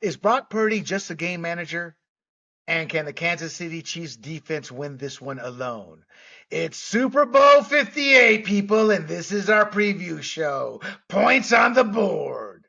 Is Brock Purdy just a game manager? And can the Kansas City Chiefs defense win this one alone? It's Super Bowl 58, people, and this is our preview show. Points on the board.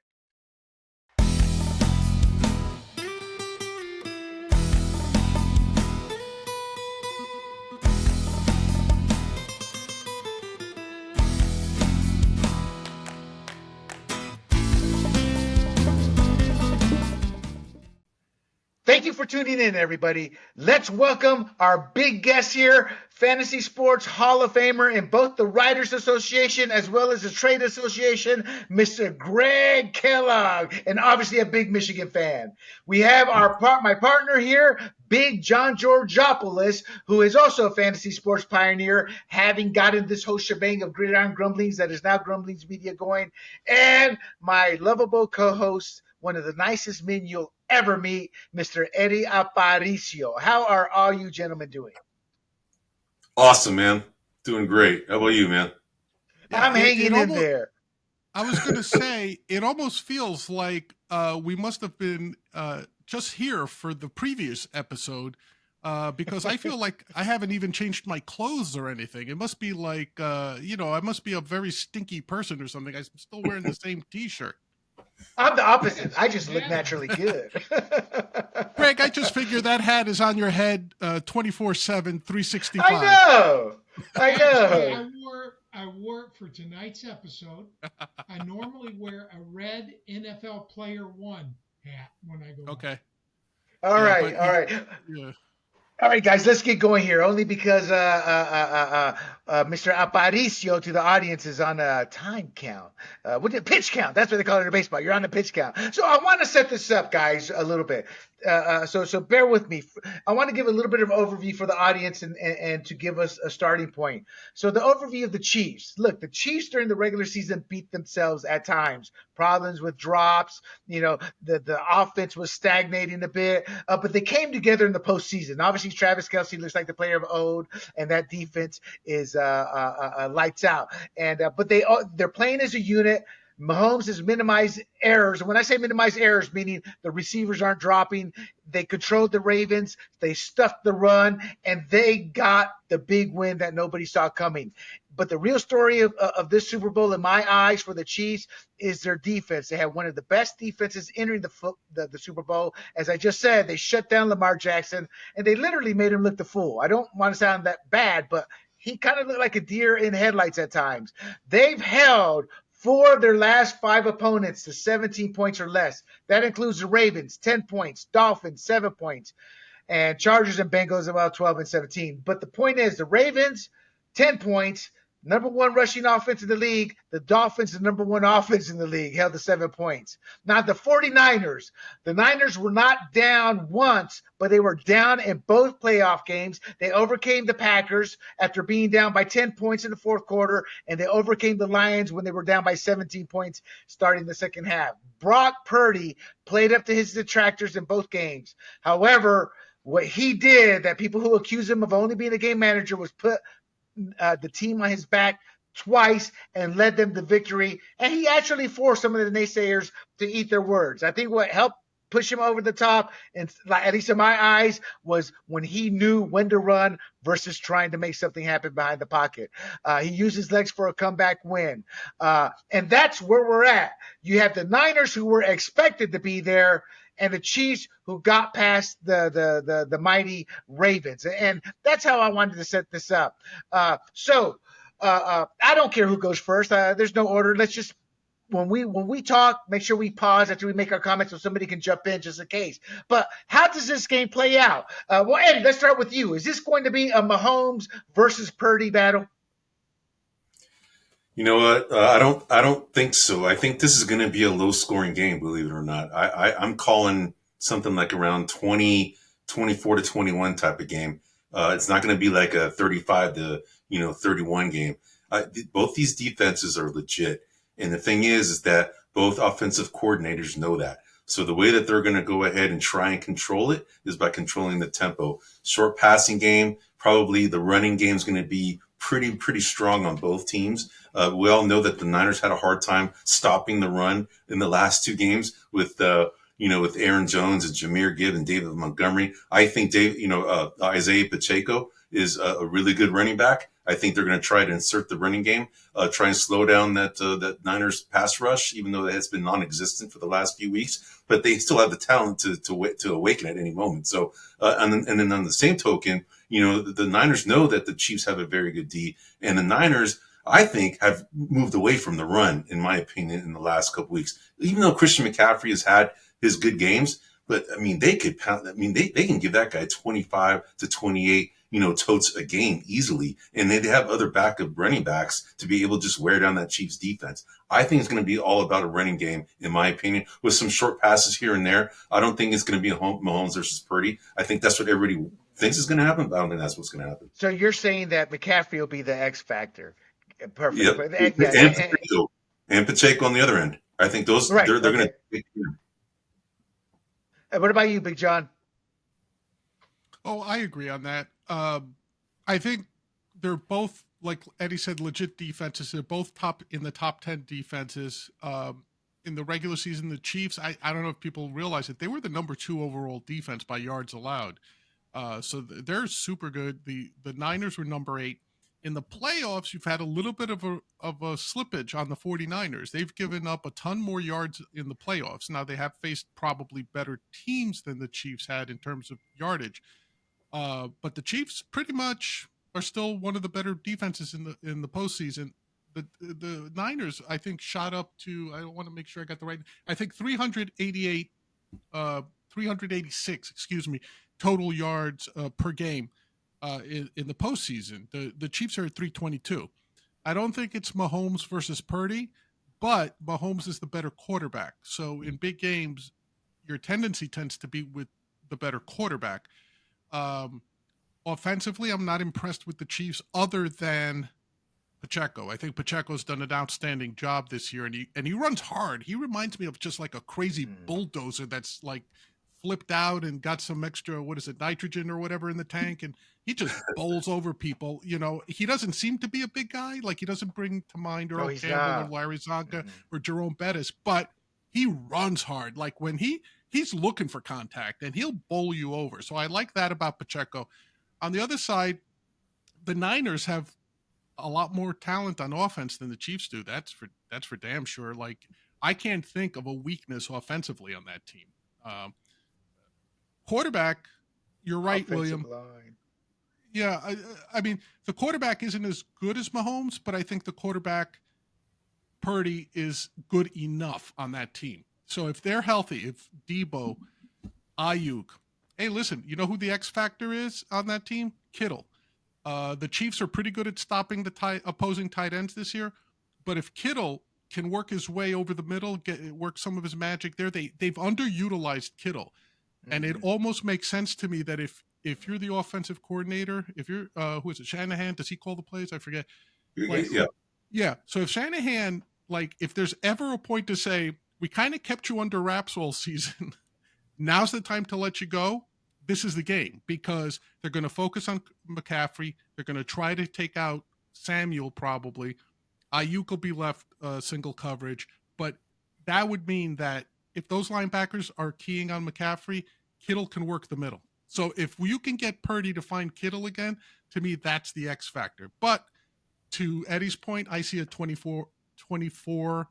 Thank you for tuning in, everybody. Let's welcome our big guest here, Fantasy Sports Hall of Famer in both the Writers Association as well as the Trade Association, Mr. Greg Kellogg, and obviously a big Michigan fan. We have my partner here, Big John Georgopoulos, who is also a fantasy sports pioneer, having gotten this whole shebang of Gridiron Grumblings that is now Grumblings Media going, and my lovable co-host, one of the nicest men you'll ever meet, Mr. Eddie Aparicio. How are all you gentlemen doing? Awesome, man. Doing great. How about you, man? Yeah, I'm hanging in there. I was going to say, it almost feels like we must have been just here for the previous episode because I feel like I haven't even changed my clothes or anything. It must be like, I must be a very stinky person or something. I'm still wearing the same T-shirt. I'm the opposite. I just look naturally good. Greg, I just figure that hat is on your head 24/7, 365. I know. I wore it for tonight's episode. I normally wear a red NFL Player One hat when I go. Okay. All right. Yeah. All right, guys, let's get going here. Only because Mr. Aparicio to the audience is on a time count. Pitch count. That's what they call it in baseball. You're on the pitch count. So I want to set this up, guys, a little bit. So bear with me. I want to give a little bit of overview for the audience and to give us a starting point. So the overview of the Chiefs. Look, the Chiefs during the regular season beat themselves at times. Problems with drops. The offense was stagnating a bit, but they came together in the postseason. Obviously, Travis Kelce looks like the player of old, and that defense is lights out. But they're playing as a unit. Mahomes has minimized errors. When I say minimize errors, meaning the receivers aren't dropping. They controlled the Ravens. They stuffed the run, and they got the big win that nobody saw coming. But the real story of this Super Bowl, in my eyes, for the Chiefs is their defense. They have one of the best defenses entering the Super Bowl. As I just said, they shut down Lamar Jackson, and they literally made him look the fool. I don't want to sound that bad, but he kind of looked like a deer in headlights at times. They've held 4 of their last 5 opponents to 17 points or less. That includes the Ravens, 10 points, Dolphins, 7 points, and Chargers and Bengals about 12 and 17. But the point is, the Ravens, 10 points, number 1 rushing offense in the league. The Dolphins, the number 1 offense in the league, held to 7 points. Now, the 49ers, the Niners were not down once, but they were down in both playoff games. They overcame the Packers after being down by 10 points in the fourth quarter, and they overcame the Lions when they were down by 17 points starting the second half. Brock Purdy played up to his detractors in both games. However, what he did, that people who accuse him of only being a game manager, was put the team on his back twice and led them to victory. And he actually forced some of the naysayers to eat their words. I think what helped push him over the top, and at least in my eyes, was when he knew when to run versus trying to make something happen behind the pocket. He used his legs for a comeback win. And that's where we're at. You have the Niners, who were expected to be there, and the Chiefs, who got past the mighty Ravens. And that's how I wanted to set this up. So I don't care who goes first. There's no order. Let's just, when we talk, make sure we pause after we make our comments so somebody can jump in just in case. But how does this game play out? Well, Eddie, let's start with you. Is this going to be a Mahomes versus Purdy battle? You know what? I don't think so. I think this is going to be a low-scoring game, believe it or not. I'm calling something like around 24 to 21 type of game. It's not going to be like a 35 to 31 game. Both these defenses are legit, and the thing is that both offensive coordinators know that. So the way that they're going to go ahead and try and control it is by controlling the tempo. Short passing game, probably the running game is going to be pretty strong on both teams. We all know that the Niners had a hard time stopping the run in the last 2 games with with Aaron Jones and Jahmyr Gibbs and David Montgomery. I think Isaiah Pacheco is a really good running back. I think they're going to try to insert the running game, try and slow down that Niners pass rush, even though it has been non-existent for the last few weeks. But they still have the talent to awaken at any moment. So, and then on the same token, the Niners know that the Chiefs have a very good D, and the Niners, I think, have moved away from the run, in my opinion, in the last couple weeks. Even though Christian McCaffrey has had his good games, but I mean, they could pound. I mean, they can give that guy 25 to 28. Totes a game easily. And they have other backup running backs to be able to just wear down that Chiefs defense. I think it's going to be all about a running game, in my opinion, with some short passes here and there. I don't think it's going to be a Mahomes versus Purdy. I think that's what everybody thinks is going to happen, but I don't think that's what's going to happen. So you're saying that McCaffrey will be the X factor. Perfect. Yep. And Pacheco on the other end. I think those, right. They're going to. What about you, Big John? Oh, I agree on that. I think they're both, like Eddie said, legit defenses. They're both in the top 10 defenses. In the regular season, the Chiefs, I don't know if people realize it, they were the number 2 overall defense by yards allowed. So they're super good. The Niners were number 8. In the playoffs, you've had a little bit of a slippage on the 49ers. They've given up a ton more yards in the playoffs. Now, they have faced probably better teams than the Chiefs had in terms of yardage. But the Chiefs pretty much are still one of the better defenses in the postseason. The Niners, I think, shot up to, I want to make sure I got the right, I think 386, total yards per game in the postseason. The Chiefs are at 322. I don't think it's Mahomes versus Purdy, but Mahomes is the better quarterback. So in big games, your tendency tends to be with the better quarterback. Offensively, I'm not impressed with the Chiefs other than Pacheco. I think Pacheco's done an outstanding job this year, and he runs hard. He reminds me of just like a crazy bulldozer that's like flipped out and got some extra, nitrogen or whatever in the tank, and he just bowls over people. He doesn't seem to be a big guy. Like, he doesn't bring to mind Earl Campbell or Larry Zonka or Jerome Bettis, but he runs hard. Like, when he's looking for contact, and he'll bowl you over. So I like that about Pacheco. On the other side, the Niners have a lot more talent on offense than the Chiefs do. That's for damn sure. Like, I can't think of a weakness offensively on that team. Quarterback, you're right, offensive William. Line. Yeah, I mean, the quarterback isn't as good as Mahomes, but I think the quarterback, Purdy, is good enough on that team. So if they're healthy, if Debo, Ayuk, hey, listen, you know who the X factor is on that team? Kittle. The Chiefs are pretty good at stopping the opposing tight ends this year, but if Kittle can work his way over the middle, work some of his magic there, they've underutilized Kittle, and it almost makes sense to me that if you're the offensive coordinator, if you're who is it, Shanahan? Does he call the plays? I forget. Yeah. So if Shanahan, like, if there's ever a point to say, we kind of kept you under wraps all season, now's the time to let you go, this is the game, because they're going to focus on McCaffrey. They're going to try to take out Samuel probably. Ayuk will be left single coverage, but that would mean that if those linebackers are keying on McCaffrey, Kittle can work the middle. So if you can get Purdy to find Kittle again, to me, that's the X factor. But to Eddie's point, I see a 24,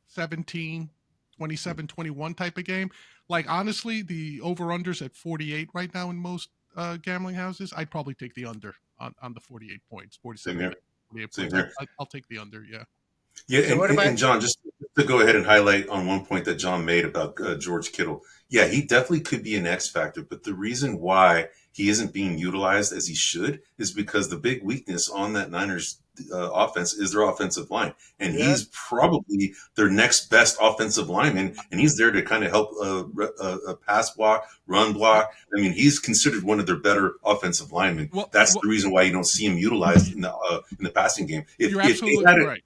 17, 27, 21 type of game. Like, honestly, the over-under's at 48 right now in most gambling houses. I'd probably take the under on the 48 points, 47, 48 points. I'll take the under, yeah. Yeah, so and John, just to go ahead and highlight on one point that John made about George Kittle. Yeah, he definitely could be an X factor, but the reason why he isn't being utilized as he should is because the big weakness on that Niners offense is their offensive line. And he's probably their next best offensive lineman, and he's there to kind of help pass block, run block. I mean, he's considered one of their better offensive linemen. That's the reason why you don't see him utilized in the passing game. You're absolutely right.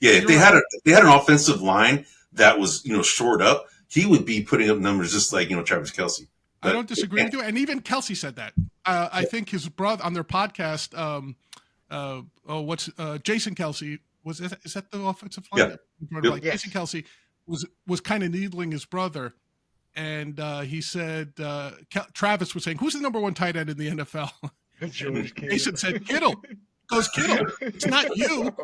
Yeah, if they had an offensive line that was, shored up, he would be putting up numbers just like, Travis Kelce. I don't disagree with you. And even Kelce said that. I think his brother on their podcast, Jason Kelce, is that the offensive line? Yeah. Jason Kelce was kind of needling his brother. and he said Travis was saying, "Who's the number one tight end in the NFL?" George Kittle. Mason said, "Kittle." He goes, "Kittle, it's not you."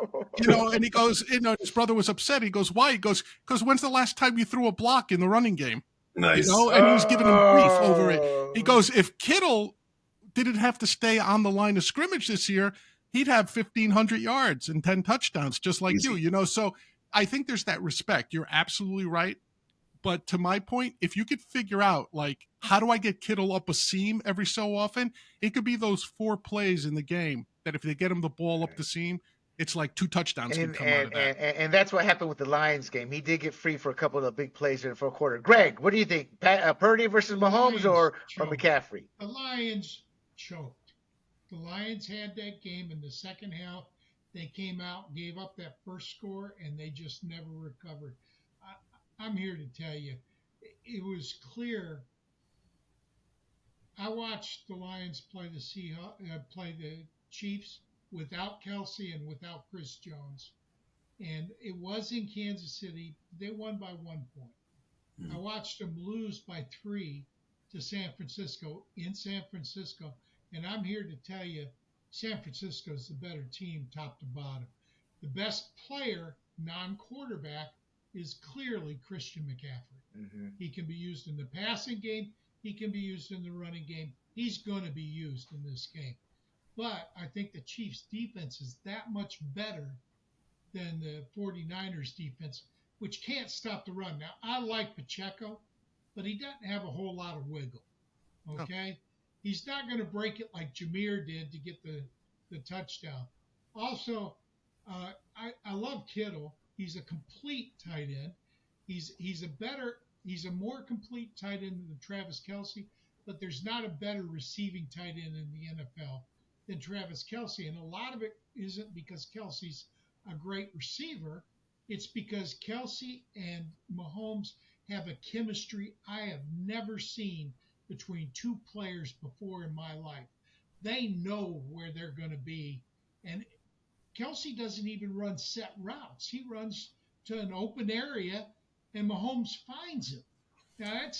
And he goes, his brother was upset. He goes, "Why?" He goes, "Because when's the last time you threw a block in the running game?" Nice. And he was giving him grief over it. He goes, "If Kittle didn't have to stay on the line of scrimmage this year, he'd have 1,500 yards and 10 touchdowns, just like Easy. you. So I think there's that respect. You're absolutely right. But to my point, if you could figure out, like, how do I get Kittle up a seam every so often? It could be those 4 plays in the game that if they get him the ball up the seam, it's like 2 touchdowns can come out of that. And that's what happened with the Lions game. He did get free for a couple of big plays in the fourth quarter. Greg, what do you think? Purdy versus Mahomes or McCaffrey? The Lions choked. The Lions had that game in the second half. They came out, gave up that first score, and they just never recovered. I'm here to tell you, it was clear. I watched the Lions play the Chiefs without Kelsey and without Chris Jones, and it was in Kansas City. They won by 1 point. Mm-hmm. I watched them lose by 3 to San Francisco in San Francisco, and I'm here to tell you, San Francisco is the better team, top to bottom. The best player, non-quarterback, is clearly Christian McCaffrey. Mm-hmm. He can be used in the passing game. He can be used in the running game. He's going to be used in this game. But I think the Chiefs' defense is that much better than the 49ers' defense, which can't stop the run. Now, I like Pacheco, but he doesn't have a whole lot of wiggle, okay? Oh. He's not going to break it like Jameer did to get the touchdown. Also, I love Kittle. He's a complete tight end. He's a more complete tight end than Travis Kelce, but there's not a better receiving tight end in the NFL than Travis Kelce. And a lot of it isn't because Kelce's a great receiver. It's because Kelce and Mahomes have a chemistry I have never seen between 2 players before in my life. They know where they're going to be. And Kelce doesn't even run set routes. He runs to an open area, and Mahomes finds him. Now,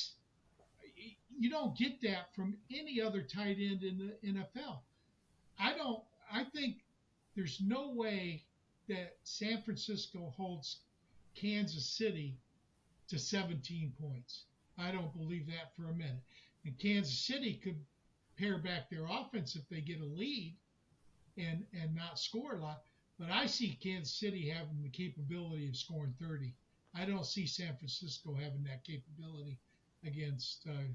you don't get that from any other tight end in the NFL. I think there's no way that San Francisco holds Kansas City to 17 points. I don't believe that for a minute. And Kansas City could pare back their offense if they get a lead and not score a lot. But I see Kansas City having the capability of scoring 30. I don't see San Francisco having that capability against. I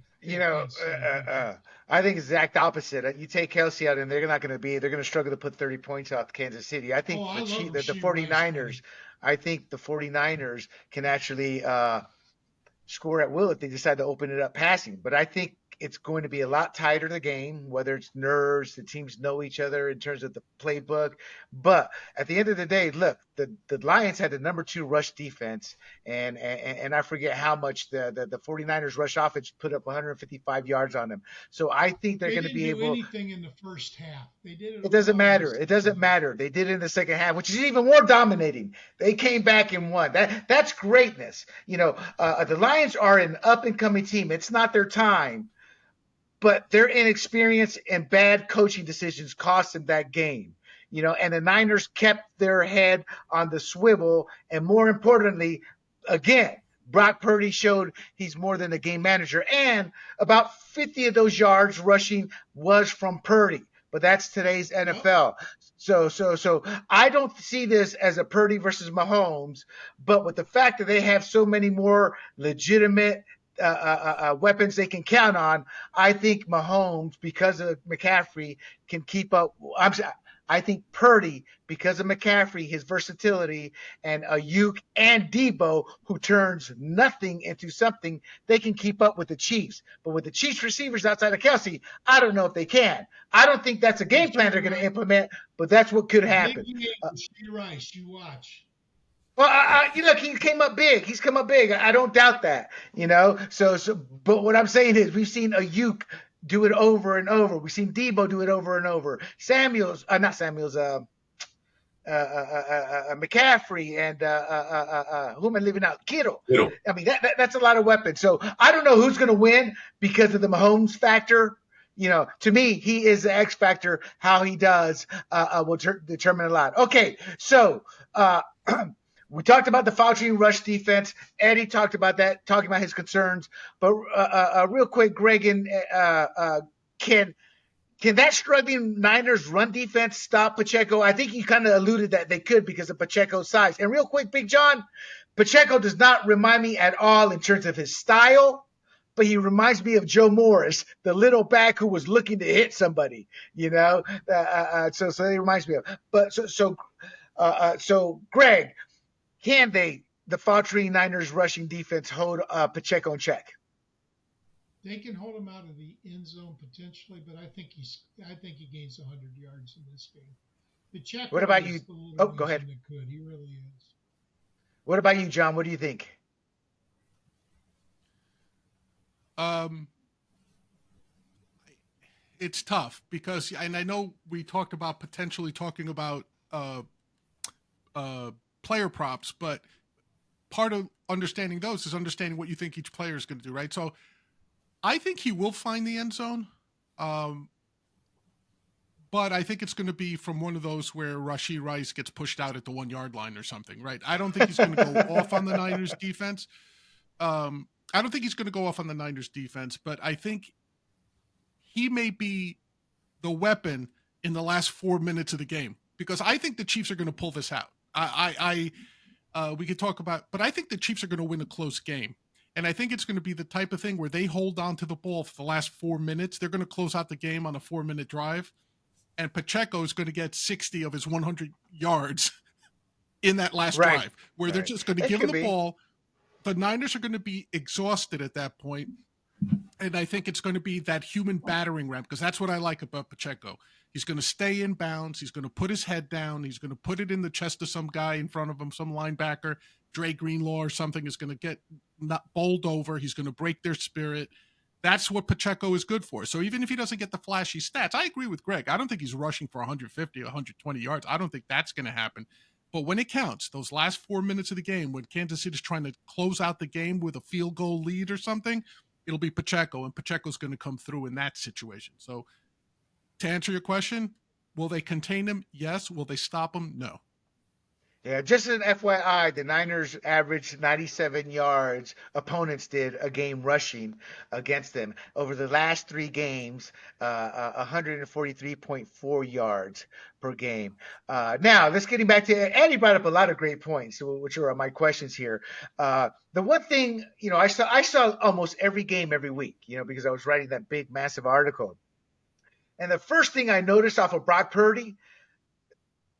think it's the exact opposite. You take Kelsey out, and they're going to struggle to put 30 points off Kansas City. I think the 49ers. I think the 49ers can actually score at will if they decide to open it up passing. But I think it's going to be a lot tighter, the game, whether it's nerves, the teams know each other in terms of the playbook. But at the end of the day, look, the Lions had the number 2 rush defense, and I forget how much the 49ers rush offense put up 155 yards on them. So I think they're going to be able. They didn't do anything in the first half. They did it. It doesn't matter. It doesn't matter. They did it in the second half, which is even more dominating. They came back and won. That's greatness. The Lions are an up and coming team. It's not their time. But their inexperience and bad coaching decisions cost them that game, and the Niners kept their head on the swivel. And more importantly, again, Brock Purdy showed he's more than a game manager. And about 50 of those yards rushing was from Purdy. But that's today's NFL. So I don't see this as a Purdy versus Mahomes, but with the fact that they have so many more legitimate weapons they can count on, I think Mahomes, because of McCaffrey, can keep up. I think Purdy, because of McCaffrey, his versatility, and Ayuk and Debo, who turns nothing into something, they can keep up with the Chiefs. But with the Chiefs receivers outside of Kelsey, I don't know if they can. I don't think that's a game plan they're going to implement, but that's what could happen. Rice, you watch. Well, look, he came up big. He's come up big. I don't doubt that, So, but what I'm saying is, we've seen Ayuk do it over and over. We've seen Debo do it over and over. McCaffrey and who am I leaving out? Kittle. Kittle. I mean, that's a lot of weapons. So I don't know who's going to win because of the Mahomes factor. To me, he is the X factor. How he does will determine a lot. Okay, so we talked about the Fauci rush defense. Eddie talked about that, talking about his concerns. But real quick, Greg and can that struggling Niners run defense stop Pacheco? I think you kind of alluded that they could because of Pacheco's size. And real quick, Big John, Pacheco does not remind me at all in terms of his style, but he reminds me of Joe Morris, the little back who was looking to hit somebody, so he reminds me of. But so Greg, can the Fauci Niners rushing defense hold Pacheco in check? They can hold him out of the end zone potentially, but I think he gains 100 yards in this game. Pacheco, what about you? Oh, go ahead. He really is. What about you, John? What do you think? It's tough because, and I know we talked about potentially talking about player props, but part of understanding those is understanding what you think each player is going to do, right? So I think he will find the end zone, but I think it's going to be from one of those where Rashee Rice gets pushed out at the 1 yard line or something, right? I don't think he's going to go off on the Niners defense. I don't think he's going to go off on the Niners defense, but I think he may be the weapon in the last 4 minutes of the game because I think the Chiefs are going to pull this out. We could talk about, but I think the Chiefs are going to win a close game. And I think it's going to be the type of thing where they hold on to the ball for the last 4 minutes. They're going to close out the game on a 4-minute drive. And Pacheco is going to get 60 of his 100 yards in that last drive, where they're just going to give him the ball. The Niners are going to be exhausted at that point. And I think it's going to be that human battering ram, because that's what I like about Pacheco. He's going to stay in bounds. He's going to put his head down. He's going to put it in the chest of some guy in front of him, some linebacker. Dre Greenlaw or something is going to get not bowled over. He's going to break their spirit. That's what Pacheco is good for. So even if he doesn't get the flashy stats, I agree with Greg. I don't think he's rushing for 150, 120 yards. I don't think that's going to happen. But when it counts, those last 4 minutes of the game, when Kansas City's trying to close out the game with a field goal lead or something, it'll be Pacheco, and Pacheco's going to come through in that situation. So to answer your question, will they contain him? Yes. Will they stop him? No. Yeah, just as an FYI, the Niners averaged 97 yards, opponents did, a game rushing against them. Over the last 3 games, 143.4 yards per game. Now, let's getting back to Eddie brought up a lot of great points, which are my questions here. The one thing, I saw almost every game every week, because I was writing that big, massive article. And the first thing I noticed off of Brock Purdy,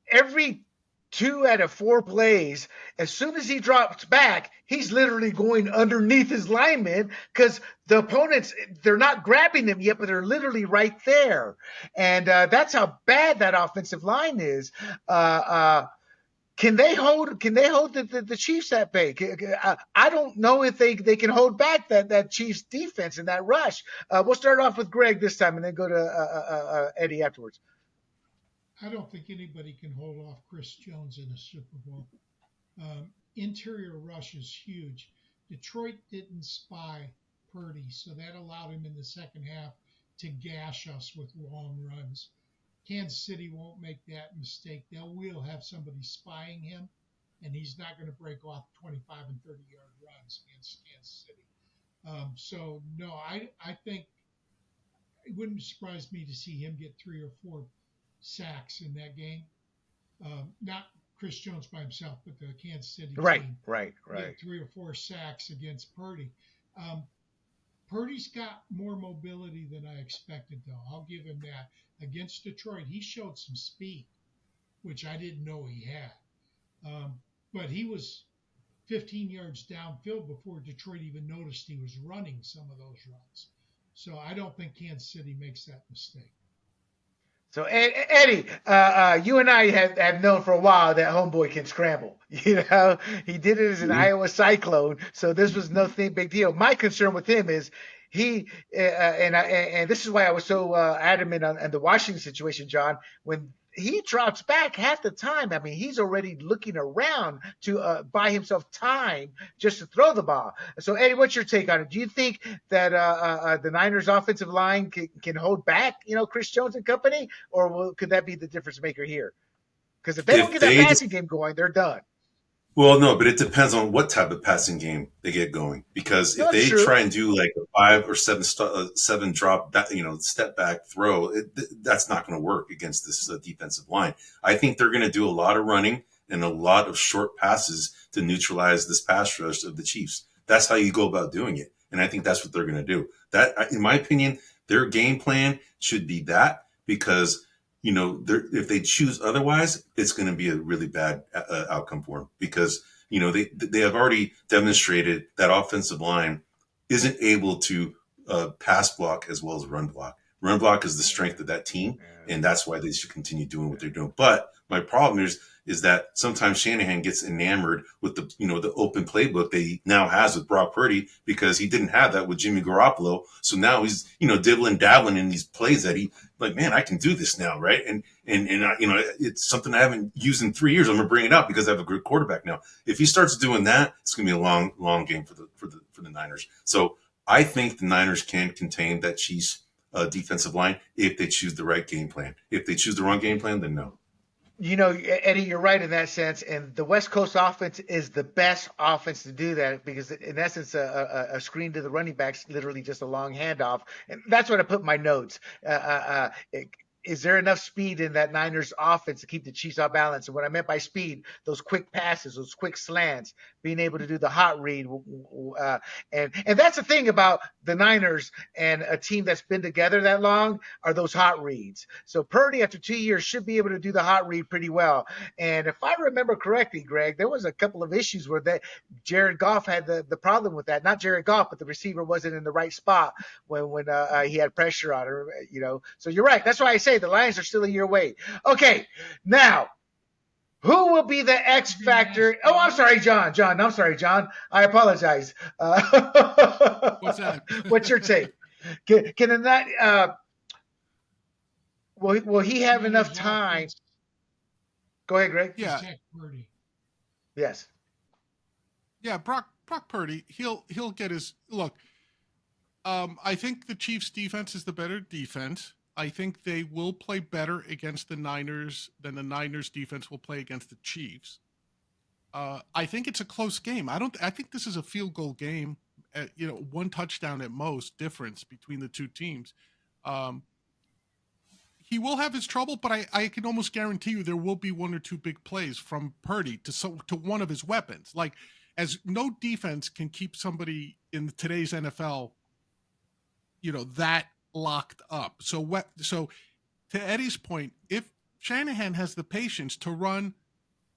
every 2 out of 4 plays, as soon as he drops back, he's literally going underneath his lineman because the opponents, they're not grabbing him yet, but they're literally right there. And that's how bad that offensive line is. Can they hold the Chiefs at bay? I don't know if they can hold back that Chiefs defense and that rush. We'll start off with Greg this time and then go to Eddie afterwards. I don't think anybody can hold off Chris Jones in a Super Bowl. Interior rush is huge. Detroit didn't spy Purdy, so that allowed him in the second half to gash us with long runs. Kansas City won't make that mistake. They will have somebody spying him, and he's not going to break off 25 and 30-yard runs against Kansas City. So, no, I think it wouldn't surprise me to see him get 3 or 4 sacks in that game. Not Chris Jones by himself, but the Kansas City team. Right. Get 3 or 4 sacks against Purdy. Purdy's got more mobility than I expected, though. I'll give him that. Against Detroit, he showed some speed, which I didn't know he had. But he was 15 yards downfield before Detroit even noticed he was running some of those runs. So I don't think Kansas City makes that mistake. So, Eddie, you and I have known for a while that homeboy can scramble. He did it as an Iowa Cyclone, so this was nothing big deal. My concern with him is and this is why I was so adamant on the Washington situation, John. When he drops back half the time. I mean, he's already looking around to buy himself time just to throw the ball. So, Eddie, what's your take on it? Do you think that the Niners' offensive line can hold back, Chris Jones and company, or could that be the difference maker here? Because if they don't If get that they passing game going, they're done. Well, no, but it depends on what type of passing game they get going. Because No, if that's they true. try and do like a 5 or 7 drop, step back throw, that's not going to work against this defensive line. I think they're going to do a lot of running and a lot of short passes to neutralize this pass rush of the Chiefs. That's how you go about doing it, and I think that's what they're going to do. That, in my opinion, their game plan should be that because if they choose otherwise, it's going to be a really bad outcome for them because, they have already demonstrated that offensive line isn't able to pass block as well as run block. Run block is the strength of that team, and that's why they should continue doing what they're doing. But my problem is that sometimes Shanahan gets enamored with the open playbook that he now has with Brock Purdy because he didn't have that with Jimmy Garoppolo. So now he's dibbling dabbling in these plays that he like, man, I can do this now, right? And it's something I haven't used in 3 years. I'm gonna bring it up because I have a good quarterback now. If he starts doing that, it's gonna be a long game for the Niners. So I think the Niners can contain that Chiefs defensive line if they choose the right game plan. If they choose the wrong game plan, then no. Eddie, you're right in that sense. And the West Coast offense is the best offense to do that because, in essence, a screen to the running back's literally just a long handoff. And that's what I put in my notes. Is there enough speed in that Niners offense to keep the Chiefs off balance? And what I meant by speed, those quick passes, those quick slants, being able to do the hot read. And that's the thing about the Niners and a team that's been together that long are those hot reads. So Purdy, after 2 years, should be able to do the hot read pretty well. And if I remember correctly, Greg, there was a couple of issues where Jared Goff had the problem with that. Not Jared Goff, but the receiver wasn't in the right spot when he had pressure on her. So you're right. That's why I say the Lions are still a year away. Okay, now who will be the X factor? Oh, I'm sorry, John. I'm sorry, John. I apologize. What's that? What's your take? Can that? Will he have enough time? Go ahead, Greg. Yeah. Yes. Yeah, Brock Purdy. He'll get his look. I think the Chiefs' defense is the better defense. I think they will play better against the Niners than the Niners' defense will play against the Chiefs. I think it's a close game. I think this is a field goal game. One touchdown at most difference between the two teams. He will have his trouble, but I can almost guarantee you there will be one or two big plays from Purdy to one of his weapons. Like, as no defense can keep somebody in today's NFL, that locked up. So to Eddie's point, if Shanahan has the patience to run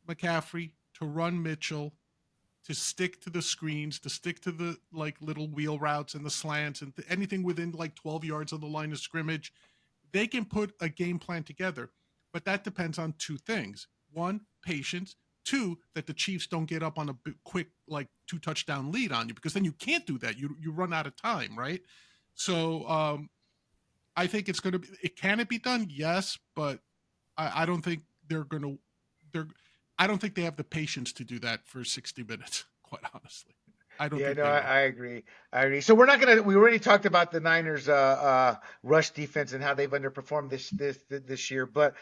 McCaffrey, to run Mitchell, to stick to the screens, to stick to the little wheel routes and the slants and anything within 12 yards of the line of scrimmage, they can put a game plan together. But that depends on two things. One, patience. Two, that the Chiefs don't get up on a quick 2 touchdown lead on you, because then you can't do that. You run out of time, right? So I think it's going to be. Can it be done? Yes, but I don't think they're going to. I don't think they have the patience to do that for 60 minutes. Quite honestly, I don't. Yeah, think no, I agree. We already talked about the Niners' rush defense and how they've underperformed this year. But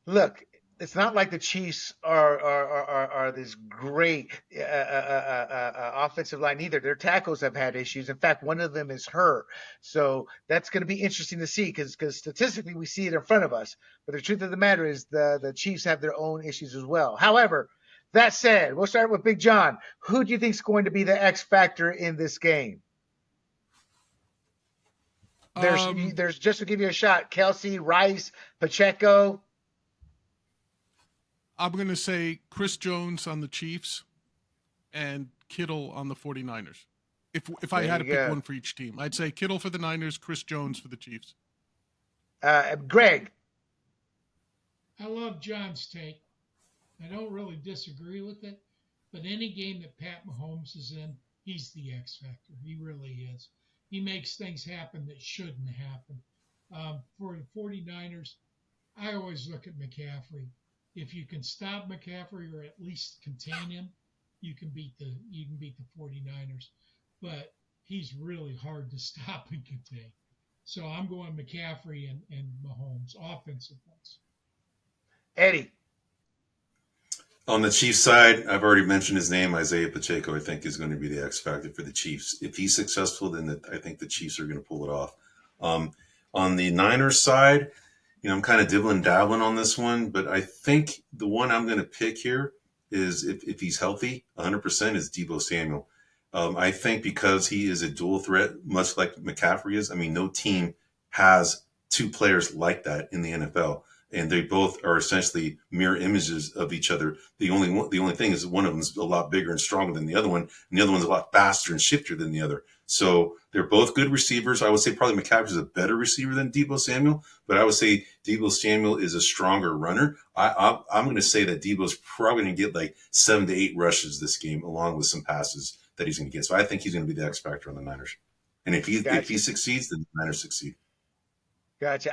look, it's not like the Chiefs are this great offensive line either. Their tackles have had issues. In fact, one of them is hurt. So that's going to be interesting to see because statistically we see it in front of us. But the truth of the matter is the Chiefs have their own issues as well. However, that said, we'll start with Big John. Who do you think is going to be the X factor in this game? There's just to give you a shot, Kelsey, Rice, Pacheco. I'm going to say Chris Jones on the Chiefs and Kittle on the 49ers. If I had to pick one for each team, I'd say Kittle for the Niners, Chris Jones for the Chiefs. Greg. I love John's take. I don't really disagree with it, but any game that Pat Mahomes is in, he's the X factor. He really is. He makes things happen that shouldn't happen. For the 49ers, I always look at McCaffrey. If you can stop McCaffrey or at least contain him, you can beat the 49ers. But he's really hard to stop and contain. So I'm going McCaffrey and Mahomes, offensive ones. Eddie. On the Chiefs side, I've already mentioned his name. Isaiah Pacheco, I think, is going to be the X factor for the Chiefs. If he's successful, then I think the Chiefs are going to pull it off. On the Niners side, I'm kind of dibbling dabbling on this one, but I think the one I'm going to pick here is if he's healthy, 100% is Deebo Samuel. I think because he is a dual threat, much like McCaffrey is. I mean, no team has two players like that in the NFL, and they both are essentially mirror images of each other. The only thing is one of them is a lot bigger and stronger than the other one, and the other one's a lot faster and shiftier than the other. So they're both good receivers. I would say probably McCaffrey is a better receiver than Deebo Samuel, but I would say Deebo Samuel is a stronger runner. I'm going to say that Deebo's probably going to get like 7 to 8 rushes this game, along with some passes that he's going to get. So I think he's going to be the X factor on the Niners. And if he succeeds, then the Niners succeed. Gotcha.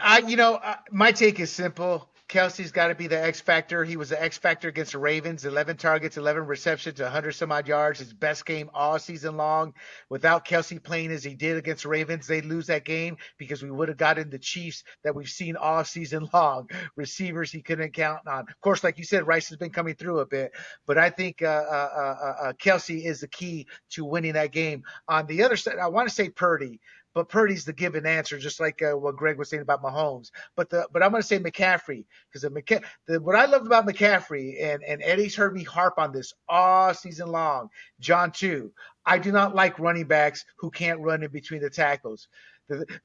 My take is simple. Kelsey's got to be the X factor. He was the X factor against the Ravens. 11 targets, 11 receptions, 100 some odd yards. His best game all season long. Without Kelsey playing as he did against the Ravens, they'd lose that game because we would have gotten the Chiefs that we've seen all season long. Receivers he couldn't count on. Of course, like you said, Rice has been coming through a bit, but I think Kelsey is the key to winning that game. On the other side, I want to say Purdy. But Purdy's the given answer, just like what Greg was saying about Mahomes. But I'm going to say McCaffrey because what I loved about McCaffrey, and Eddie's heard me harp on this all season long, John too. I do not like running backs who can't run in between the tackles.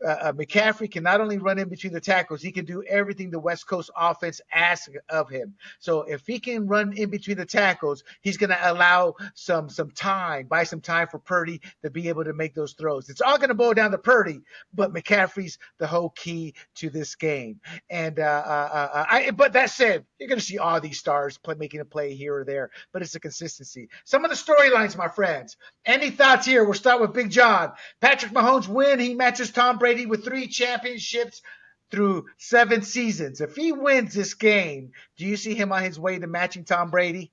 McCaffrey can not only run in between the tackles, he can do everything the West Coast offense asks of him. So if he can run in between the tackles, he's going to allow some time for Purdy to be able to make those throws. It's all going to boil down to Purdy, but McCaffrey's the whole key to this game. And but that said, you're going to see all these stars making a play here or there, but it's a consistency. Some of the storylines, my friends. Any thoughts here? We'll start with Big John. Patrick Mahomes win. He matches Tom Brady with 3 championships through 7 seasons. If he wins this game, do you see him on his way to matching Tom Brady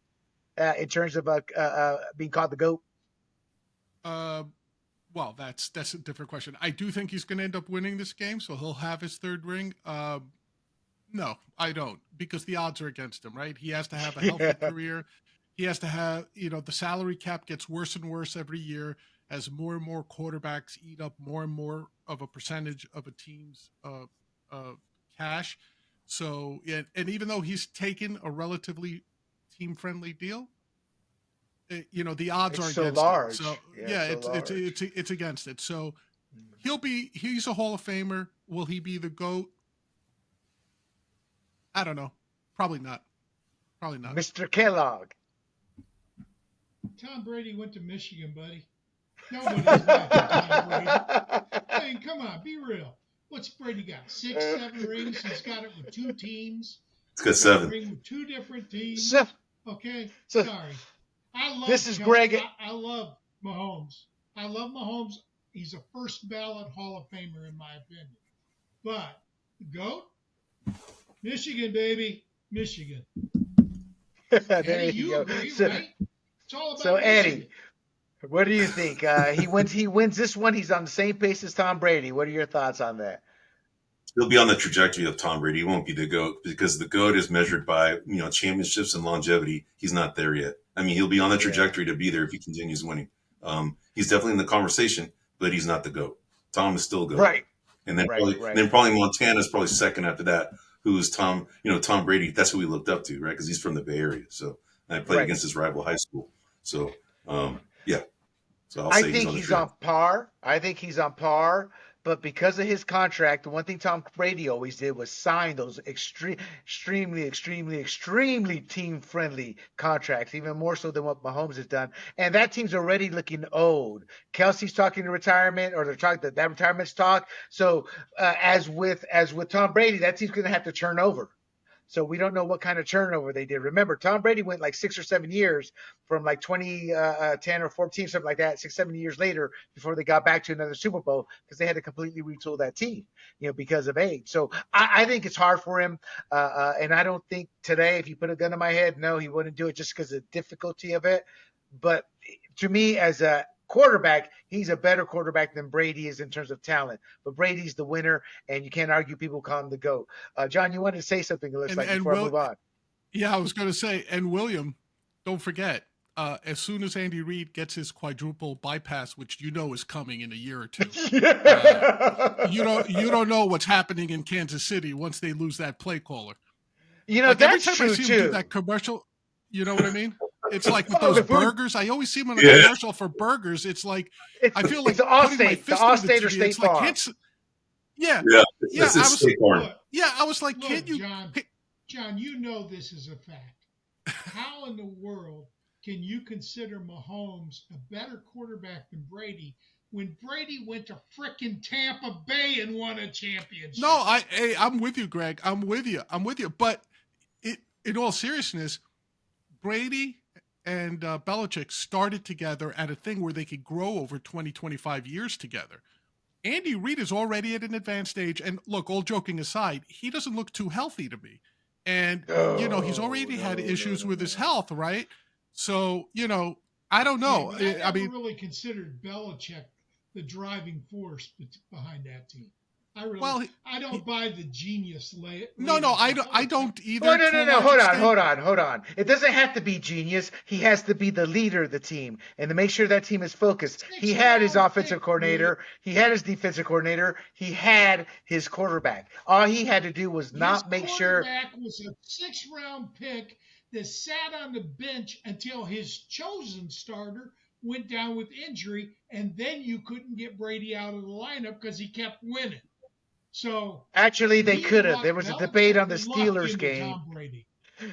in terms of being called the GOAT? Well, that's a different question. I do think he's going to end up winning this game, so he'll have his 3rd ring. No, I don't, because the odds are against him, right? He has to have a healthy career. He has to have, the salary cap gets worse and worse every year as more and more quarterbacks eat up more and more of a percentage of a team's cash. So, and even though he's taken a relatively team-friendly deal, the odds are against large. it. So it's against it. So he's a Hall of Famer. Will he be the GOAT? I don't know. Probably not. Mr. Kellogg. Tom Brady went to Michigan, buddy. Nobody's matching Tom Brady. I mean, come on, be real. What's Brady got? 6, 7 rings. He's got it with 2 teams. It's got 7. Ring with 2 different teams. Okay, so, sorry. This is Greg. I love Mahomes. He's a first ballot Hall of Famer in my opinion. But the GOAT, Michigan, baby, Michigan. There Eddie, you go. Agree, right? It's all about so Michigan. Eddie, what do you think? He wins this one. He's on the same pace as Tom Brady. What are your thoughts on that? He'll be on the trajectory of Tom Brady. He won't be the GOAT because the GOAT is measured by, championships and longevity. He's not there yet. I mean, he'll be on the trajectory to be there if he continues winning. He's definitely in the conversation, but he's not the GOAT. Tom is still GOAT. Right. And then probably Montana's probably second after that, who is Tom Brady. That's who we looked up to, right? Because he's from the Bay Area. So I played against his rival high school. So, yeah. So I'll say he's on par. I think he's on par. But because of his contract, the one thing Tom Brady always did was sign those extremely team-friendly contracts, even more so than what Mahomes has done. And that team's already looking old. Kelsey's talking to retirement, or they're talking that retirement's talk. So as with Tom Brady, that team's going to have to turn over. So we don't know what kind of turnover they did. Remember, Tom Brady went like 6 or 7 years from like 2010 or 14, something like that, 6, 7 years later before they got back to another Super Bowl because they had to completely retool that team, because of age. So I think it's hard for him. And I don't think today, if you put a gun to my head, no, he wouldn't do it just because of the difficulty of it. But to me, as a quarterback, he's a better quarterback than Brady is in terms of talent. But Brady's the winner, and you can't argue people call him the GOAT. John, you wanted to say something, it looks like, before I move on. Yeah, I was going to say, and William, don't forget, as soon as Andy Reid gets his quadruple bypass, which is coming in a year or two, you don't know what's happening in Kansas City once they lose that play caller. That's every time true I see too. him do that commercial, you know what I mean? It's like with those burgers. I always see him on a commercial for burgers. It's like I feel like it's putting my fist the through the Allstate or TV. State It's like, Farm. I was like, can't you? John, this is a fact. How in the world can you consider Mahomes a better quarterback than Brady when Brady went to frickin' Tampa Bay and won a championship? No, I'm with you, Greg. I'm with you. But in all seriousness, Brady and Belichick started together at a thing where they could grow over 20, 25 years together. Andy Reid is already at an advanced age. And look, all joking aside, he doesn't look too healthy to me. And, he's already had issues with his health, right? So, I don't know. I mean, really considered Belichick the driving force behind that team. I don't buy the genius No, I don't either. No. Hold on. It doesn't have to be genius. He has to be the leader of the team and to make sure that team is focused. He had his offensive coordinator. He had his defensive coordinator. He had his quarterback. All he had to do was not make sure. His quarterback was a 6th-round pick that sat on the bench until his chosen starter went down with injury, and then you couldn't get Brady out of the lineup because he kept winning. So actually, they could have. There was a debate on the Steelers game.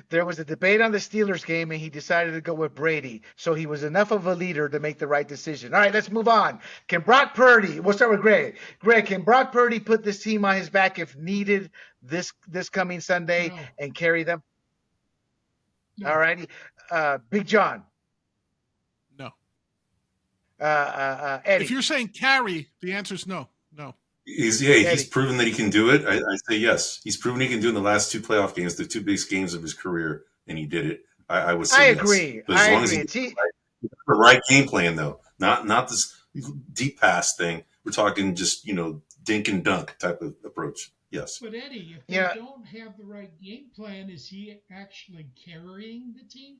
There was a debate on the Steelers game, and he decided to go with Brady. So he was enough of a leader to make the right decision. All right, let's move on. Can Brock Purdy? We'll start with Greg. Greg, can Brock Purdy put this team on his back if needed this coming Sunday and carry them? No. All righty, Big John. No. Eddie. If you're saying carry, the answer is no. He's proven that he can do it. I say yes. He's proven he can do it in the last 2 playoff games, the 2 biggest games of his career, and he did it. I would say yes. Agree. But as long as he the right game plan, though, not this deep pass thing. We're talking just dink and dunk type of approach. Yes. But Eddie, if they don't have the right game plan, is he actually carrying the team?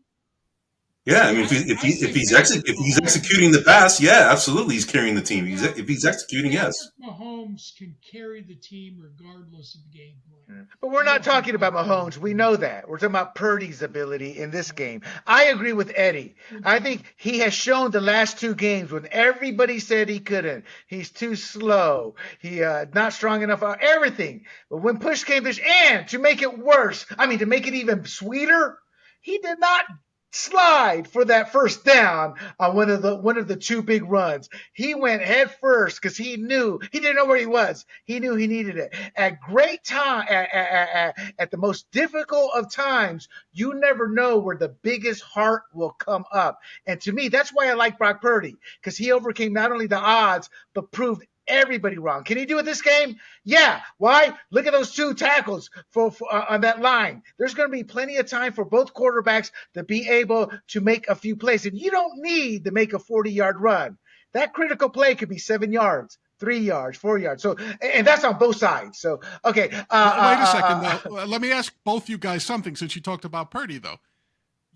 Yeah, I mean, if he's executing the pass, yeah, absolutely, he's carrying the team. If he's executing, yes. Mahomes can carry the team regardless of the game plan. But we're not talking about Mahomes. We know that. We're talking about Purdy's ability in this game. I agree with Eddie. I think he has shown the last 2 games when everybody said he couldn't. He's too slow. He not strong enough. Everything. But when push came to to make it worse, to make it even sweeter, he did not slide for that first down on one of the 2 big runs. He went head first because he knew he didn't know where he was. He knew he needed it at great time. At the most difficult of times, you never know where the biggest heart will come up. And to me, that's why I like Brock Purdy, because he overcame not only the odds but proved everybody wrong. Can he do it this game? Yeah. Why? Look at those 2 tackles for on that line. There's going to be plenty of time for both quarterbacks to be able to make a few plays. And you don't need to make a 40-yard run. That critical play could be 7 yards, 3 yards, 4 yards. So, and that's on both sides. So, okay. Wait a second, though. Let me ask both you guys something since you talked about Purdy, though.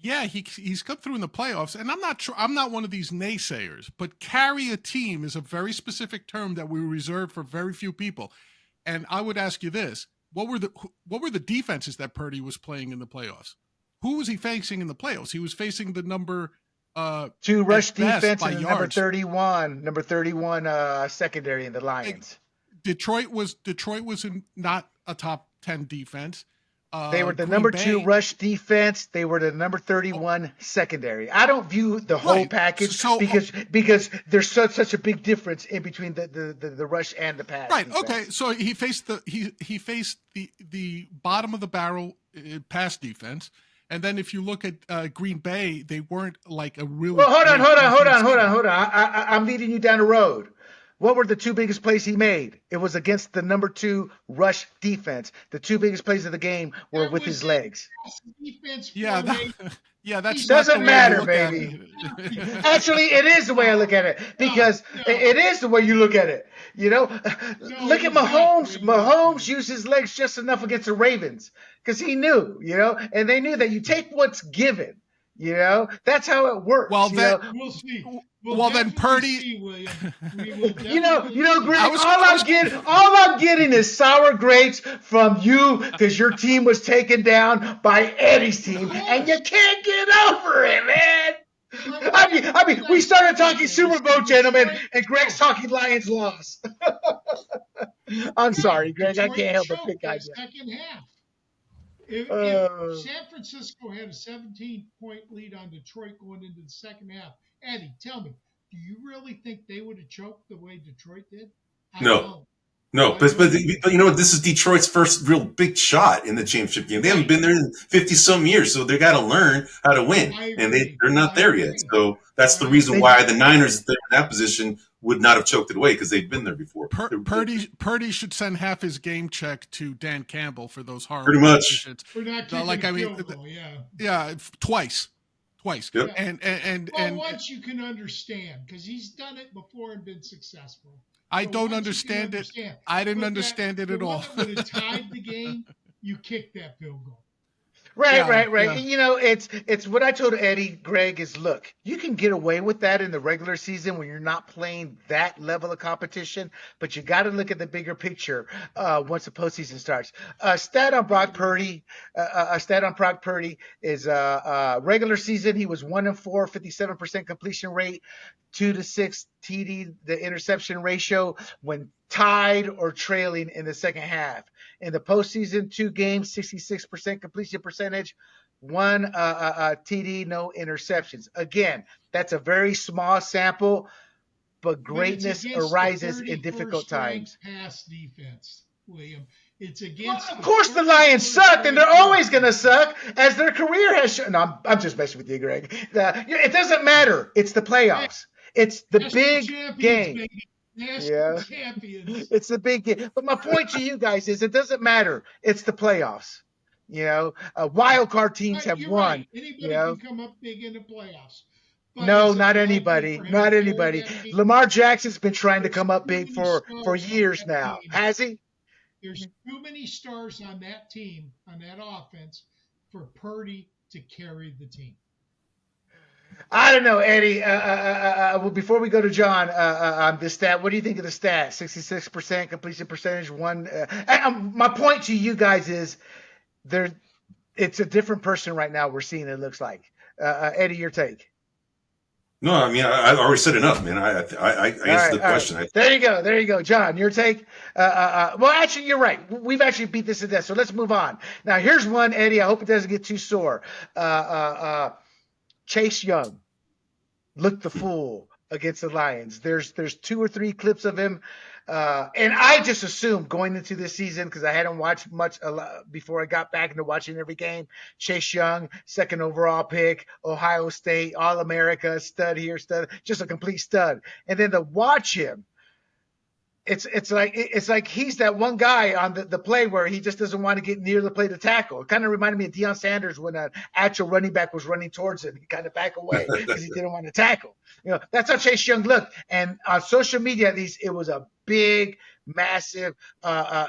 Yeah, he's come through in the playoffs, and I'm not one of these naysayers, but carry a team is a very specific term that we reserve for very few people. And I would ask you this: what were the defenses that Purdy was playing in the playoffs? Who was he facing in the playoffs? He was facing the number 2 rush defense and number 31 secondary in the Lions. Detroit was not a top 10 defense. They were the Green number 2 Bay. rush defense. They were the number 31 secondary. I don't view the whole Right. package So because there's such a big difference in between the rush and the pass right. defense. Okay. So he faced the bottom of the barrel pass defense. And then if you look at Green Bay, they weren't like a really. Well, hold on. on. I'm leading you down the road. What were the 2 biggest plays he made? It was against the number 2 rush defense. The 2 biggest plays of the game were with his legs. Yeah, that's doesn't matter, baby. Actually, it is the way I look at it because it is the way you look at it. Look at Mahomes. Mahomes used his legs just enough against the Ravens because he knew, and they knew that you take what's given. That's how it works. Well, we'll see. Then Purdy. See, William. Greg. All I'm getting is sour grapes from you because your team was taken down by Eddie's team, and you can't get over it, man. I mean, we started talking Super Bowl, gentlemen, and Greg's talking Lions loss. I'm sorry, Greg. I can't help but pick on you. Second half. If San Francisco had a 17-point lead on Detroit going into the second half, Eddie, tell me, do you really think they would have choked the way Detroit did? No, but you know what? This is Detroit's first real big shot in the championship game. They haven't been there in 50-some years, so they got to learn how to win, and they're not there yet. So that's the reason why the Niners, if they're in that position, would not have choked it away because they've been there before. Purdy should send half his game check to Dan Campbell for those horrible. Pretty much. For not kicking twice. Yep. And once you can understand because he's done it before and been successful. I don't understand it. I didn't understand it at all. Would have tied the game. You kicked that field goal. Right. Yeah. It's what I told Eddie, Greg, is look, you can get away with that in the regular season when you're not playing that level of competition, but you got to look at the bigger picture once the postseason starts. A stat on Brock Purdy is regular season he was 1-4, 57% completion rate, 2-6 TD, the interception ratio when tied or trailing in the second half. In the postseason, 2 games, 66% completion percentage, 1 TD, no interceptions. Again, that's a very small sample, but greatness arises in difficult times. Pass defense, William. It's against. Well, of course, the Lions suck, and they're always going to suck as their career has shown. No, I'm just messing with you, Greg. It doesn't matter. It's the playoffs. It's the big game. Baby. National champions. It's the big game. But my point to you guys is it doesn't matter. It's the playoffs. Wild card teams have won. Right. Anybody can come up big in the playoffs. But no, not anybody. Not anybody. Lamar Jackson's been trying to come up big for years now. Has he? There's too many stars on that team, on that offense, for Purdy to carry the team. I don't know, Eddie. Well, before we go to John, on this stat, what do you think of the stat? 66% completion percentage. My point to you guys is it's a different person right now. We're seeing it looks like. Eddie, your take. No, I mean I already said enough, man. I answered the question. Right. There you go, John. Your take. Well, actually, you're right. We've actually beat this to death. So let's move on. Now, here's one, Eddie. I hope it doesn't get too sore. Chase Young looked the fool against the Lions. There's 2 or 3 clips of him, and I just assumed going into this season because I hadn't watched much before I got back into watching every game. Chase Young, 2nd overall pick, Ohio State, All-America, stud here, stud, just a complete stud. And then to watch him, it's like he's that one guy on the play where he just doesn't want to get near the play to tackle. It kind of reminded me of Deion Sanders when an actual running back was running towards him. He kind of back away because he didn't want to tackle. That's how Chase Young looked. And on social media, at least, it was a big, massive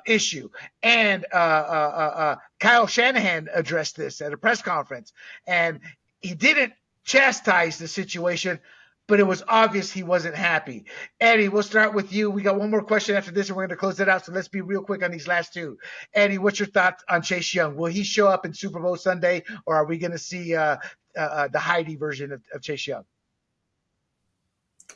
issue. And Kyle Shanahan addressed this at a press conference, and he didn't chastise the situation, but it was obvious he wasn't happy. Eddie, we'll start with you. We got one more question after this, and we're going to close it out. So let's be real quick on these last 2. Eddie, what's your thoughts on Chase Young? Will he show up in Super Bowl Sunday, or are we going to see the Heidi version of Chase Young?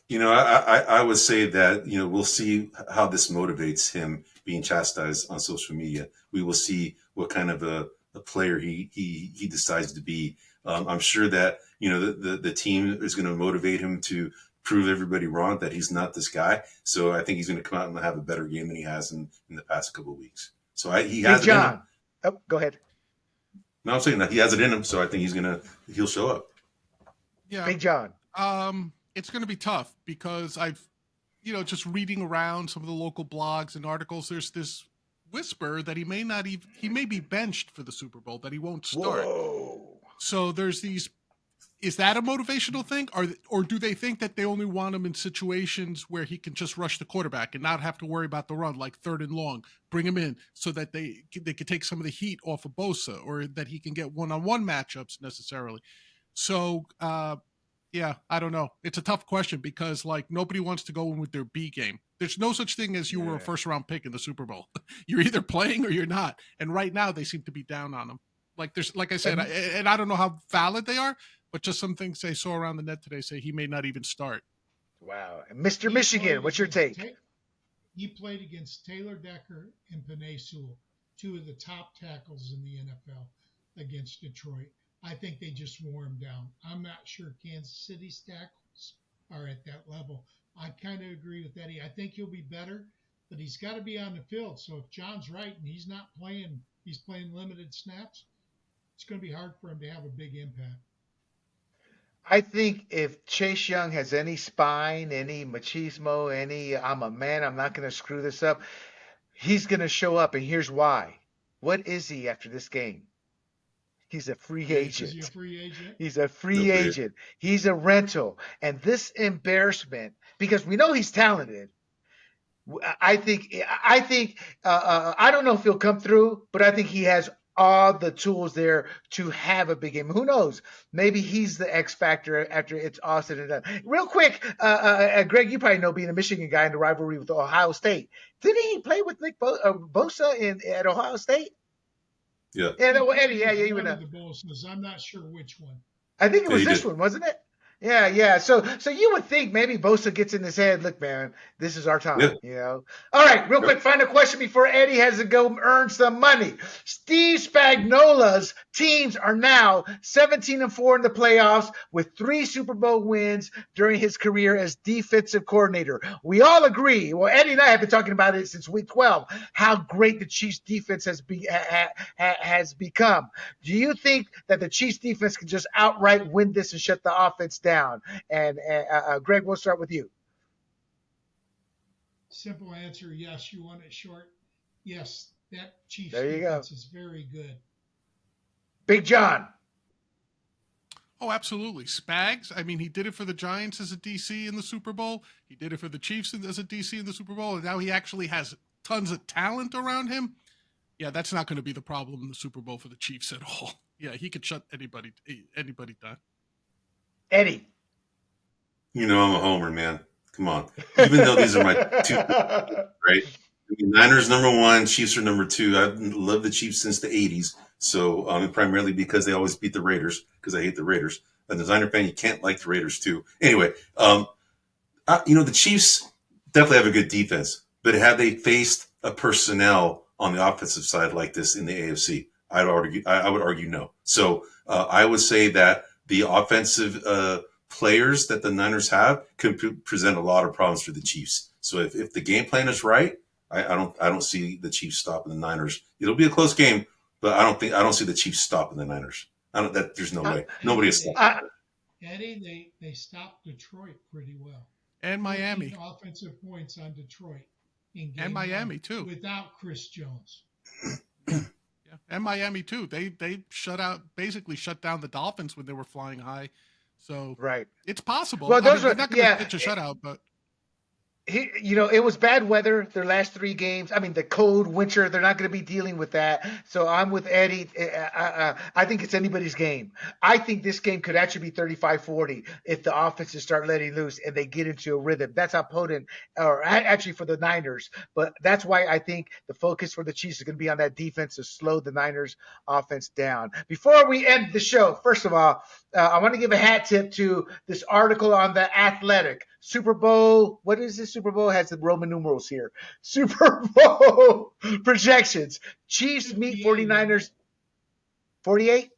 I would say that, we'll see how this motivates him being chastised on social media. We will see what kind of a player he decides to be. I'm sure that the team is going to motivate him to prove everybody wrong that he's not this guy. So I think he's going to come out and have a better game than he has in the past couple of weeks. So he has it in him. Oh, go ahead. No, I'm saying that he has it in him. So I think he'll show up. Yeah, Big John. It's going to be tough because I've, just reading around some of the local blogs and articles, there's this whisper that he may be benched for the Super Bowl, that he won't start. Whoa. So there's these. Is that a motivational thing, or do they think that they only want him in situations where he can just rush the quarterback and not have to worry about the run, like 3rd and long? Bring him in so that they could take some of the heat off of Bosa, or that he can get one-on-one matchups necessarily. So, yeah, I don't know. It's a tough question because nobody wants to go in with their B game. There's no such thing as you were a first-round pick in the Super Bowl. You're either playing or you're not. And right now they seem to be down on him. Like I said, and I don't know how valid they are, but just some things I saw around the net today say he may not even start. Wow. And Mr. Michigan, what's your take? He played against Taylor Decker and Penei Sewell, 2 of the top tackles in the NFL against Detroit. I think they just wore him down. I'm not sure Kansas City's tackles are at that level. I kind of agree with Eddie. I think he'll be better, but he's got to be on the field. So if John's right and he's not playing, he's playing limited snaps, it's going to be hard for him to have a big impact. I think if Chase Young has any spine, any machismo, any I'm a man, I'm not going to screw this up, he's going to show up, and here's why. What is he after this game? He's a free agent. Is he a free agent? He's a free agent. He's a rental. And this embarrassment, because we know he's talented, I think I don't know if he'll come through, but I think he has all the tools there to have a big game. Who knows? Maybe he's the X factor after it's all said and done. Real quick, Greg, you probably know, being a Michigan guy in the rivalry with Ohio State. Didn't he play with Nick Bosa at Ohio State? Yeah. Eddie, you would know. The Bosas. I'm not sure which one. I think it was this one, wasn't it? Yeah. So you would think maybe Bosa gets in his head, look, man, this is our time, All right, real quick, final question before Eddie has to go earn some money. Steve Spagnuolo's teams are now 17-4 in the playoffs with 3 Super Bowl wins during his career as defensive coordinator. We all agree, well, Eddie and I have been talking about it since week 12, how great the Chiefs defense has become. Do you think that the Chiefs defense can just outright win this and shut the offense down? And Greg, we'll start with you. Simple answer, yes. You want it short? Yes, that Chiefs defense is very good. Big John. Oh, absolutely. Spags, I mean, he did it for the Giants as a DC in the Super Bowl. He did it for the Chiefs as a DC in the Super Bowl. And now he actually has tons of talent around him. Yeah, that's not going to be the problem in the Super Bowl for the Chiefs at all. Yeah, he could shut anybody down. Eddie. I'm a homer, man. Come on. Even though these are my 2, right? Niners #1, Chiefs are #2. I've loved the Chiefs since the 80s. So primarily because they always beat the Raiders, because I hate the Raiders. As a Niner fan, you can't like the Raiders too. Anyway, the Chiefs definitely have a good defense, but have they faced a personnel on the offensive side like this in the AFC? I would argue no. So I would say that the offensive players that the Niners have could present a lot of problems for the Chiefs. So if the game plan is right, I don't see the Chiefs stopping the Niners. It'll be a close game, but I don't see the Chiefs stopping the Niners. There's no way. Nobody is stopping. Eddie, they stopped Detroit pretty well. And Miami. Offensive points on Detroit. And Miami too. Without Chris Jones. Yeah. And Miami too. They basically shut down the Dolphins when they were flying high. So it's possible. Well, they're not going to pitch a shutout, but it was bad weather their last 3 games. I mean, the cold winter, they're not going to be dealing with that. So I'm with Eddie. I think it's anybody's game. I think this game could actually be 35-40 if the offenses start letting loose and they get into a rhythm. That's how potent, or actually for the Niners. But that's why I think the focus for the Chiefs is going to be on that defense to slow the Niners offense down. Before we end the show, first of all, I want to give a hat tip to this article on The Athletic. Super Bowl, what is this? Super Bowl has the Roman numerals here. Super Bowl projections. Chiefs meet 49ers. 48?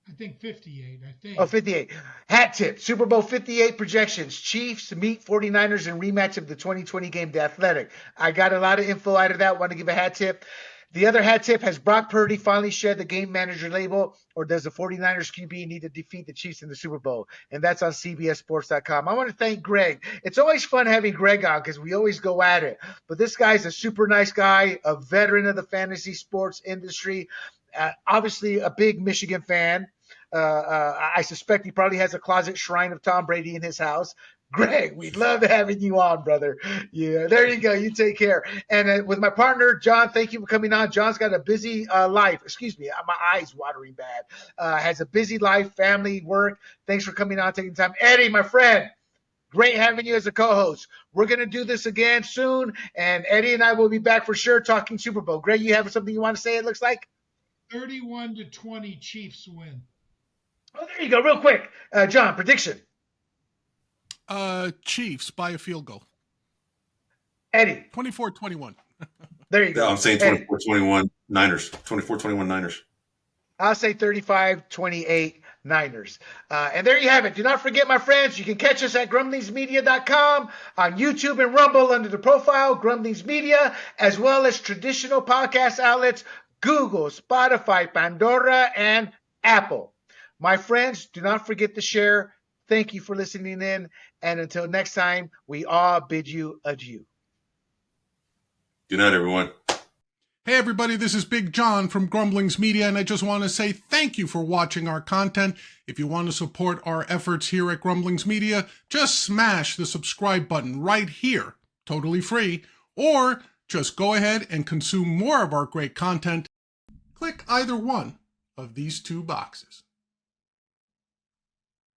I think 58. I think. Oh, 58. Hat tip. Super Bowl 58 projections. Chiefs meet 49ers in rematch of the 2020 game, The Athletic. I got a lot of info out of that. Want to give a hat tip. The other hat tip, has Brock Purdy finally shed the game manager label, or does the 49ers QB need to defeat the Chiefs in the Super Bowl? And that's on CBSSports.com. I want to thank Greg. It's always fun having Greg on because we always go at it. But this guy's a super nice guy, a veteran of the fantasy sports industry, obviously a big Michigan fan. I suspect he probably has a closet shrine of Tom Brady in his house. Greg, we'd love having you on, brother. Yeah, there you go. You take care. And with my partner, John, thank you for coming on. John's got a busy life. Excuse me, my eyes watering bad. Has a busy life, family, work. Thanks for coming on, taking time. Eddie, my friend, great having you as a co-host. We're going to do this again soon, and Eddie and I will be back for sure talking Super Bowl. Greg, you have something you want to say, it looks like? 31-20 Chiefs win. Oh, there you go. Real quick. John, prediction. Chiefs by a field goal. Eddie. 24-21. There you go. I'm saying 24-21 Niners. 24-21 Niners. I'll say 35-28 Niners. And there you have it. Do not forget, my friends, you can catch us at grumblingsmedia.com, on YouTube and Rumble under the profile Grumblings Media, as well as traditional podcast outlets Google, Spotify, Pandora, and Apple. My friends, do not forget to share. Thank you for listening in. And until next time, we all bid you adieu. Good night, everyone. Hey, everybody, this is Big John from Grumblings Media, and I just want to say thank you for watching our content. If you want to support our efforts here at Grumblings Media, just smash the subscribe button right here, totally free, or just go ahead and consume more of our great content. Click either one of these two boxes.